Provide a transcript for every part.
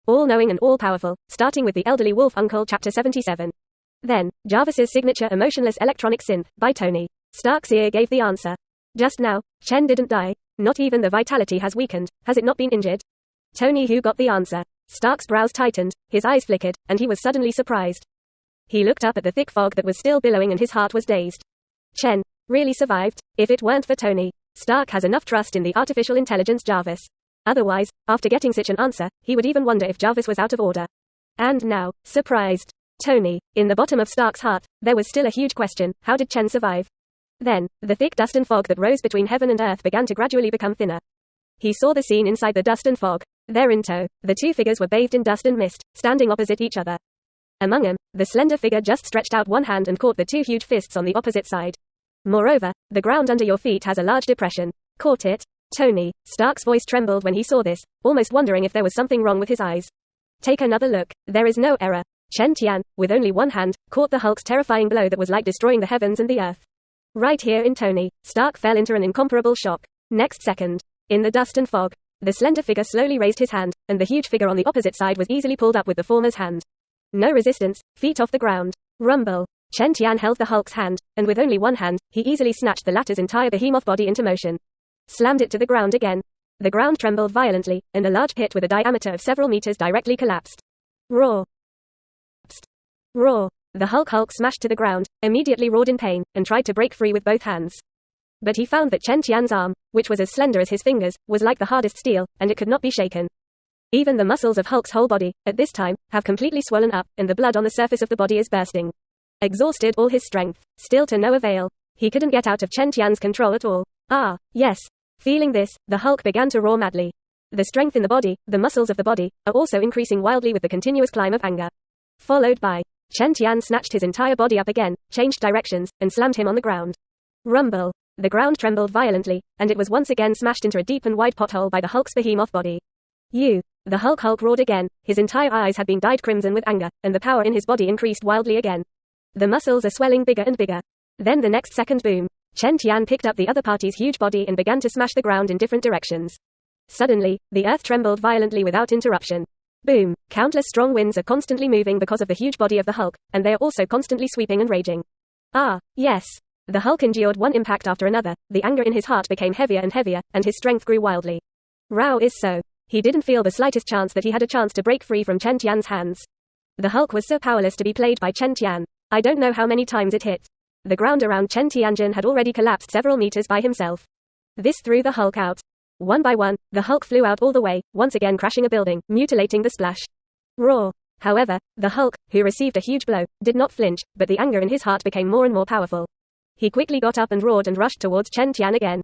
all-knowing and all-powerful, starting with the elderly wolf uncle chapter 77. Then, Jarvis's signature emotionless electronic synth, by Tony Stark's ear gave the answer. Just now, Chen didn't die. Not even the vitality has weakened. Has it not been injured? Tony who got the answer. Stark's brows tightened, his eyes flickered, and he was suddenly surprised. He looked up at the thick fog that was still billowing and his heart was dazed. Chen really survived? If it weren't for Tony Stark has enough trust in the artificial intelligence Jarvis. Otherwise, after getting such an answer, he would even wonder if Jarvis was out of order. And now, surprised Tony. In the bottom of Stark's heart, there was still a huge question: how did Chen survive? Then, the thick dust and fog that rose between heaven and earth began to gradually become thinner. He saw the scene inside the dust and fog. There in tow, the two figures were bathed in dust and mist, standing opposite each other. Among them, the slender figure just stretched out one hand and caught the two huge fists on the opposite side. Moreover, the ground under your feet has a large depression. Caught it? Tony Stark's voice trembled when he saw this, almost wondering if there was something wrong with his eyes. Take another look. There is no error. Chen Tian, with only one hand, caught the Hulk's terrifying blow that was like destroying the heavens and the earth. Right here in Tony Stark fell into an incomparable shock. Next second, in the dust and fog, the slender figure slowly raised his hand, and the huge figure on the opposite side was easily pulled up with the former's hand. No resistance, feet off the ground. Rumble. Chen Tian held the Hulk's hand, and with only one hand, he easily snatched the latter's entire behemoth body into motion. Slammed it to the ground again. The ground trembled violently, and a large pit with a diameter of several meters directly collapsed. Roar. Roar. The Hulk smashed to the ground, immediately roared in pain, and tried to break free with both hands. But he found that Chen Tian's arm, which was as slender as his fingers, was like the hardest steel, and it could not be shaken. Even the muscles of Hulk's whole body, at this time, have completely swollen up, and the blood on the surface of the body is bursting. Exhausted all his strength, still to no avail. He couldn't get out of Chen Tian's control at all. Ah, yes. Feeling this, the Hulk began to roar madly. The strength in the body, the muscles of the body, are also increasing wildly with the continuous climb of anger. Followed by, Chen Tian snatched his entire body up again, changed directions, and slammed him on the ground. Rumble. The ground trembled violently, and it was once again smashed into a deep and wide pothole by the Hulk's behemoth body. The Hulk roared again, his entire eyes had been dyed crimson with anger, and the power in his body increased wildly again. The muscles are swelling bigger and bigger. Then the next second boom. Chen Tian picked up the other party's huge body and began to smash the ground in different directions. Suddenly, the earth trembled violently without interruption. Boom. Countless strong winds are constantly moving because of the huge body of the Hulk, and they are also constantly sweeping and raging. Ah, yes. The Hulk endured one impact after another, the anger in his heart became heavier and heavier, and his strength grew wildly. Rao is so. He didn't feel the slightest chance that he had a chance to break free from Chen Tian's hands. The Hulk was so powerless to be played by Chen Tian. I don't know how many times it hit. The ground around Chen Tianjin had already collapsed several meters by himself. This threw the Hulk out. One by one, the Hulk flew out all the way, once again crashing a building, mutilating the splash. Roar. However, the Hulk, who received a huge blow, did not flinch, but the anger in his heart became more and more powerful. He quickly got up and roared and rushed towards Chen Tian again.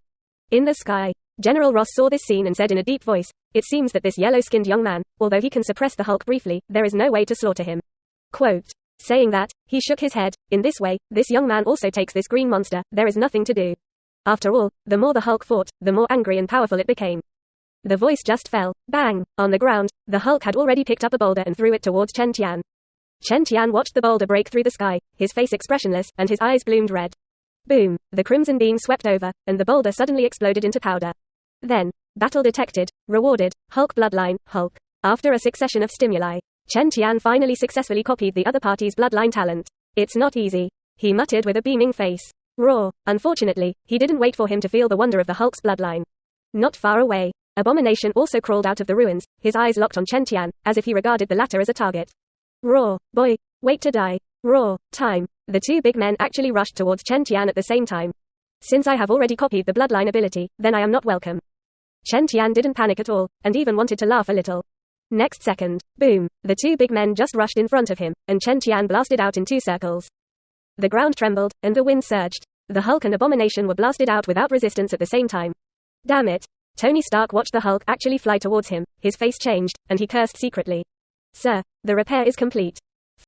In the sky, General Ross saw this scene and said in a deep voice, "It seems that this yellow-skinned young man, although he can suppress the Hulk briefly, there is no way to slaughter him." Quote. Saying that, he shook his head. In this way, this young man also takes this green monster, there is nothing to do. After all, the more the Hulk fought, the more angry and powerful it became. The voice just fell. Bang! On the ground, the Hulk had already picked up a boulder and threw it towards Chen Tian. Chen Tian watched the boulder break through the sky, his face expressionless, and his eyes gloomed red. Boom! The crimson beam swept over, and the boulder suddenly exploded into powder. Then, battle detected, rewarded, Hulk bloodline, Hulk. After a succession of stimuli, Chen Tian finally successfully copied the other party's bloodline talent. It's not easy, he muttered with a beaming face. Roar. Unfortunately, he didn't wait for him to feel the wonder of the Hulk's bloodline. Not far away, Abomination also crawled out of the ruins, his eyes locked on Chen Tian, as if he regarded the latter as a target. Roar. Boy, wait to die. Roar. Time. The two big men actually rushed towards Chen Tian at the same time. Since I have already copied the bloodline ability, then I am not welcome. Chen Tian didn't panic at all, and even wanted to laugh a little. Next second, boom, the two big men just rushed in front of him, and Chen Tian blasted out in 2 circles. The ground trembled, and the wind surged. The Hulk and Abomination were blasted out without resistance at the same time. Damn it. Tony Stark watched the Hulk actually fly towards him, his face changed, and he cursed secretly. Sir, the repair is complete.